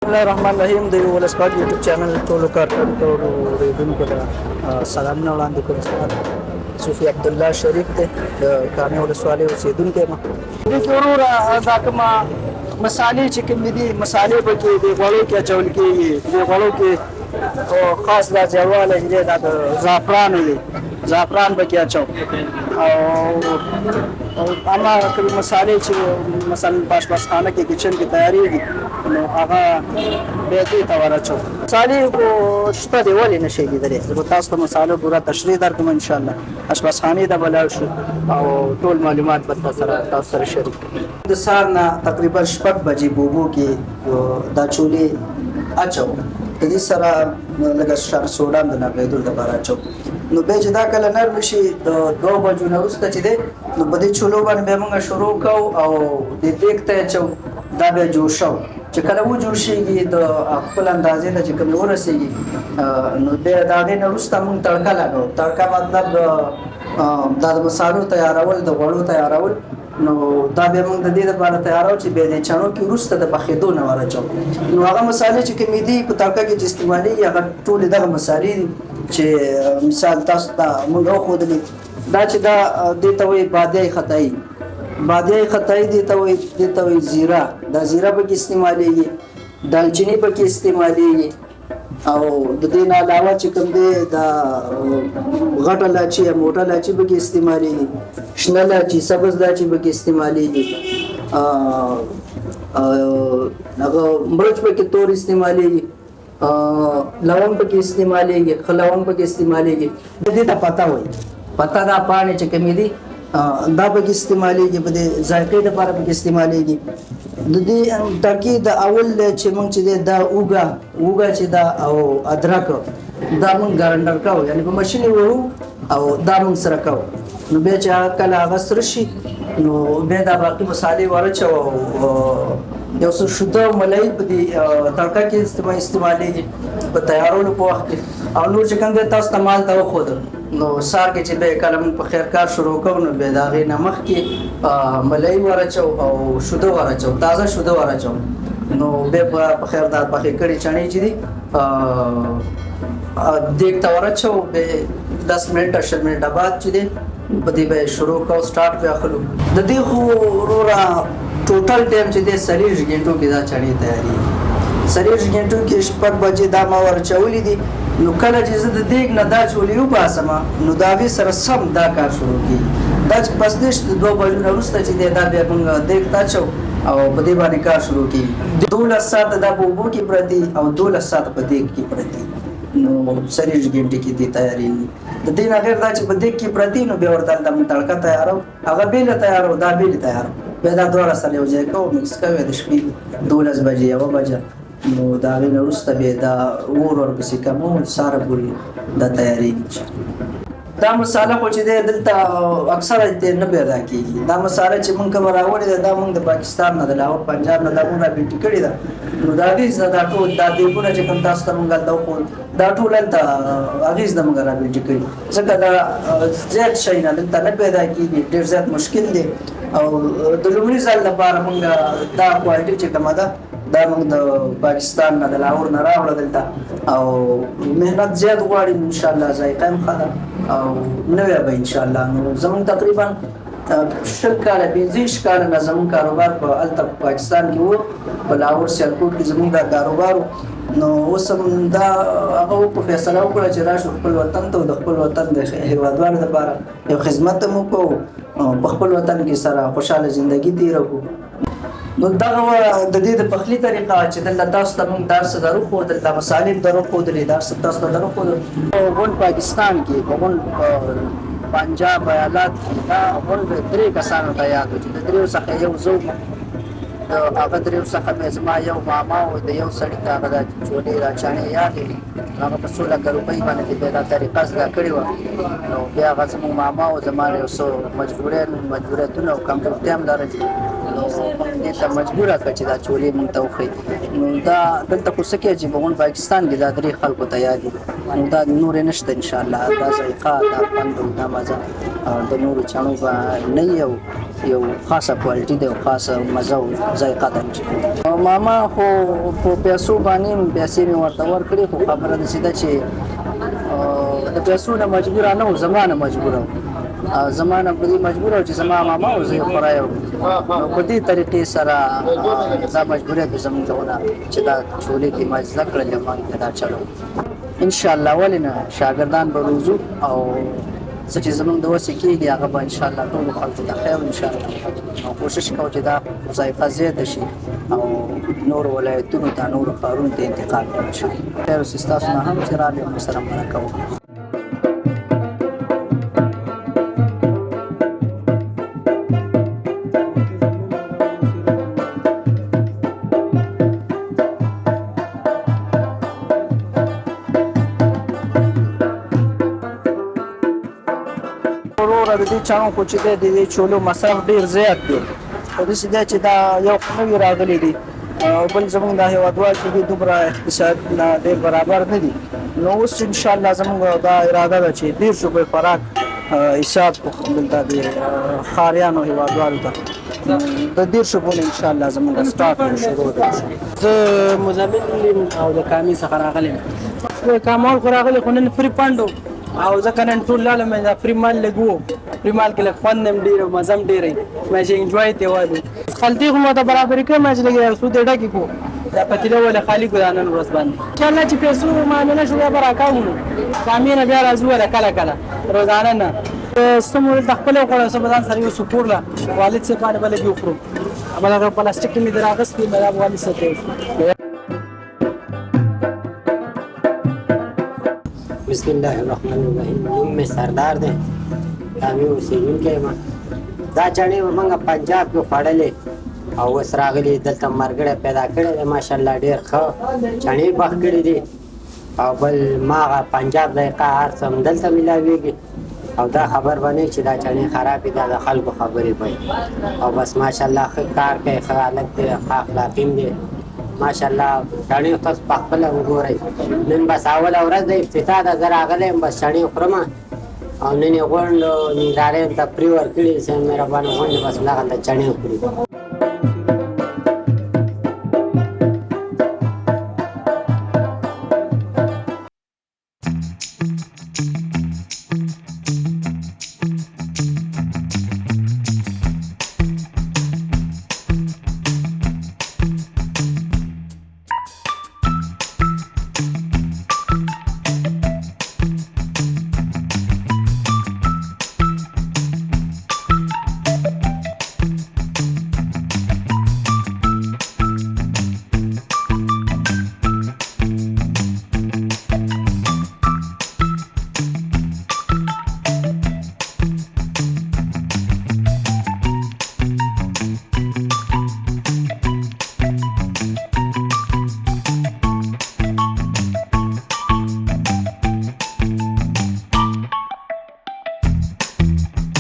الله الرحمن الرحیم د ولسواک یوټیوب چینل ټولو کارکوونکو او اوریدونکو ته سلامونه وړاندې کوم. صوفي عبدالله شریف دی د کامې ولسوالۍ اوسېدونکی یم. دې کې وروره دا کومه مسالې چې کومې دي مسالې به کې دې غوړو کې اچول کېږي. دې غوړو کې خاص دا ځایوالی چې دی دا د زعفرانو دی، زعفران به کې اچو او اما کومې مسالې چې مثلا په اشپزخانه کې کچن کې تیارېږي نو هغه بیا دې ته ور اچو. مسالې خو شته دی، ولې نه شي لیدلی. زه به تاسو ته مسالو پوره تشریح درکړم انشاءالله. اشپزخانې ته به لاړ شو او ټول معلومات به تاسو سره شریک کړم. د سهار نه تقریبا 6 بجې په اوبو کې دا چولې اچو. د دې سره لږ سوډا د نرمېدو لپاره اچو. نو بیا چې دا کله نرم شي د 2 بجو نه وروسته چې دی نو په دې چولو باندې بیا موږ شروع کوو او د دیګ ته اچو. دا بیا جوشو چې کله وجوشېږي د خپل اندازې ته چې کوم ورسېږي نو بیا د هغې نه وروسته موږ تړکه لګوو. تړکه مطلب دا د مسالو تیارول، د غوړو تیارول. نو دا بیا موږ د دې لپاره تیارو چې بیا د چڼو کې وروسته د پخېدو نه ور اچو. نو هغه مسالې چې کومې دي په تړکه کې چې استعمالېږي هغه ټولې دغه مسالې دي چې مثال تاسو ته موږ وښودلې. دا چې دا دې ته وایي بادیه خطایي، بادیه خطایي دې ته وایي زیره. دا زیره پکې استعمالېږي، دالچیني پکې استعمالېږي او د دې نه علاوه چې کوم دی دا غټه لاچي یا موټه لاچي پکې استعمالېږي، شنه لاچي، سبز لاچي پکې استعمالېږي، هغه مرچ پکې تور استعمالېږي، لونګ پکې استعمالېږي، ښه لونګ پکې استعمالېږي. د دې ته پته وایي. پته دا پاڼې چې کومې دي دا پکې استعمالېږي، په دې ذایقې لپاره پکې استعمالېږي. د دې ترکیب د اول چې موږ چې دی دا اوږه چې دا او ادرک دا موږ ګرنډر کوو، یعنې په ماشین یې وهو او دا موږ سره کوو. نو بیا چې کله هغه سره شي نو بیا دا باقي مسالې ورچوو. یو څه شوده ملایي په دې تړکه کې استعمالېږي په تیارولو په وخت کې. او نور چې کوم دی تاسو ته مالته وښودل نو سهار کې چې بیا کله موږ په خیر کار شروع کوو نو بیا د هغې نه مخکې ملایي ورچو او شوده ورچو، تازه شوده ورچو. نو بیا په خیر دا پخې کړي چڼې چې دي دیګ ته ورچو. بیا 10 منټه 20 منټه بعد چې دی په دې به شروع کوو، سټارټ بیا اخلو. د دې خو وروره ټوټل ټایم چې دی 40 غنټو کې دا چڼې تیارېږي. 40 غنټو کې 6 بجې دا ما ورچولې دي. نو کله چې زه د دیګ نه دا چولې وباسم نو د هغې سره سم دا کار شروع کېږي. دا چې پس دې 2 بجو نه وروسته چې دی دا بیا موږ دیګ ته اچو او په دې باندې کار شروع کېږي. 12 ساعته دا په اوبو کې پرتې او 12 ساعته په دیګ کې پرتې. نو 40 غنټې کې دې تیارېږي. د دې نه غیر دا چې په دیګ کې پرتې نو بیا ورته دا موږ تړکه تیارو، هغه بېله تیارو، دا بېله تیارو. بیا دا دواړه سره یو ځای کوو، مکس کوو. د شپې 12 بجې 1 بجه نو د هغې نه وروسته بیا دا اور ورپسې کوو، سهاره پورې دا تیارېږي. دا مساله خو چې دی دلته اکثره نه پیدا کېږي. دا مساله چې موږ کومه راوړې ده دا موږ د پاکستان نه، د لاهور پنجاب نه دا موږ رابلټي کړې ده. نو د هغې نه دا ټول دا دیګونه چې کوم تاسو ته موږ هلته وښود دا ټول هلته هغې نه موږ رابلټي کړي. ځکه دا زیات شی نه دلته نه پیدا کېږي، ډېر زیات مشکل دی. او د لومړي ځل لپاره موږ دا کوالټي چې کومه ده دا موږ د پاکستان نه، د لاهور نه راوړه دلته. او محنت زیات غواړي انشاءالله، ذایقه هم ښه ده او نوی به انشاءالله. نو زموږ تقریبا 20 کاله 25 کاله نه زموږ کاروبار په هلته پاکستان کې و، په لاهور سیالکوټ کې زموږ دا کاروبار و. نو اوس هم دا هغه په فیصله وکړه چې راشو خپل وطن ته، د خپل وطن د هېوادوالو لپاره یو خدمت هم وکړو، په خپل وطن کې سره خوشحاله زندګي تېره کړو. نو دغه د دې د پخلي طریقه چې دلته تاسو ته موږ درس درښودل، دا مسالې درښودلې، درس تاسو ته درښودل. غونډ پاکستان کې په غونډ پنجاب ایالات کې دا غونډ 3 کسانو ته یاد و چې د 3 څخه یو زه وم. د هغه 3 څخه مې زما یو ماما و، د یو سړي ته هغه دا چولې دا چڼې یادې وې. هغه په 16 لکه روپۍ باندې بیا دا طریقه زده کړې وه. نو بیا هغه زموږ ماما و، زما یو څه مجبوریتونه او کمزورتیا هم لرل. نو دې ته مجبوره کړه چې دا چولې موږ ته وښیي. نو دا دلته خو څه کې چې په غونډ پاکستان کې دا 3 خلکو ته یاد دي. نو دا نورې نشته انشاءالله. دا ذایقه، دا خوند او دا مزه د نورو چڼو به نه وي. او یو خاصه کوالټي دی او خاصه مزه او ذایقه ده ماما خو په پیسو باندې پیسې مې ورته ورکړې خو خبره داسې ده چې د پیسو نه مجبوره نه وم زما نه مجبوره وم زما نه په دې مجبوره وم چې زما ماما او زه یې خورایم نو په دې طریقې سره دا مجبوریت زموږ دونه چې دا چولې کې ما زده کړل ما دا چلو انشاءالله ولې نه شاګردان به روزو او څه چې زموږ د وسې کېږي هغه به انشاءالله ټولو خلکو ته خیر انشاءالله او کوشش کوو چې دا ذایقه زیاته شي او نورو ولایتونو ته نورو ښارونو ته انتقال کړی شي خیر اوس ستاسو نه هم چې راغلئ موږ سره مرکه وکړو د دې چانو خو چې د دې چولو مصرف ډیر زیات دی خو داسې دی چې دا یو خو نوي راغلی دي او بل زموږ دا هېوادوال چې دي دومره اقتصاد نه ډېر برابر نه دي نو اوس انشاءالله زموږ دا اراده ده چې 10 روپۍ خوراک حساب دلته د ښاریانو هېوادوالو ته د 10 روپۍ انشاءالله زموږ سټارټ شروع ده زه مزمن یم او د کامې څخه راغلی یم کامال خو راغلی خو نن فری فنډ او ځکه نن ټول لاړم دا فری مال لږ و فری مال کې لږ خوند هم ډېر او مزه هم ډېرې ما چې انجوای ته وایو خلطې خو ما ته برابرې کړې ما چې لږ یو څو دې ډکې کړو دا پتیله ولې خالي کړو دا نن ورځ باندې انشاءالله چې پیسو معامله شو بیا به راکاږو نو کامې نه بیا راځو وله کله کله روزانه نه څه مو د خپله وخوړه څه به ځان سره یو سپور له والد صاحب باندې به لږ یې وخورو همدا هغه پلاستیک کې مې در اخیستې مې دا والد صاحب ته بسم الله الرحمن الرحیم نوم مې سردار دی کامې اوسېدونکی یم دا چڼې به موږ پنجاب کې خوړلې او اوس راغلي دلته مرګړی پیدا کړی دی ماشاءالله ډېر ښه چڼې بخ کړي دي او بل ما هغه پنجاب ذایقه هر څه همدلته میلاویږي او دا خبر به نه چې دا چڼې خرابې دا د خلکو خبرې کوي او بس ماشاءالله ښه کار کوي ښه هلک دی ښه اخلاقي هم دی ماشاءالله چڼې تاسو په خپله وګورئ نن بس اوله ورځ د افتتاح ده زه راغلی یم بس چڼې خورم او نن یې غونډ نندارې ته پرې ورکړي چې مهربانه غونډې بس همدغلته چڼې خوري